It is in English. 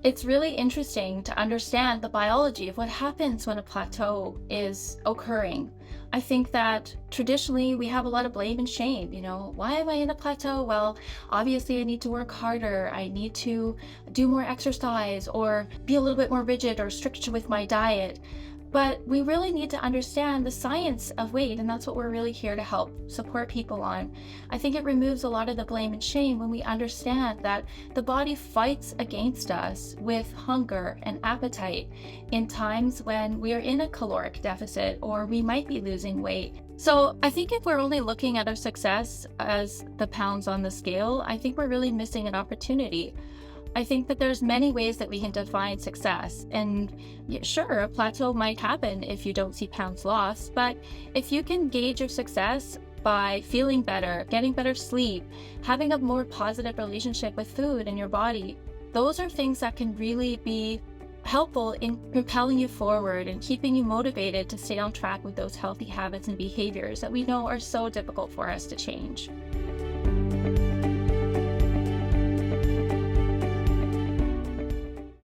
It's really interesting to understand the biology of what happens when a plateau is occurring. I think that traditionally we have a lot of blame and shame. Why am I in a plateau? Well, obviously I need to work harder. I need to do more exercise or be a little bit more rigid or strict with my diet. But we really need to understand the science of weight, and that's what we're really here to help support people on. I think it removes a lot of the blame and shame when we understand that the body fights against us with hunger and appetite in times when we are in a caloric deficit or we might be losing weight. So I think if we're only looking at our success as the pounds on the scale, I think we're really missing an opportunity. I think that there's many ways that we can define success. And sure, a plateau might happen if you don't see pounds lost, but if you can gauge your success by feeling better, getting better sleep, having a more positive relationship with food and your body, those are things that can really be helpful in propelling you forward and keeping you motivated to stay on track with those healthy habits and behaviors that we know are so difficult for us to change.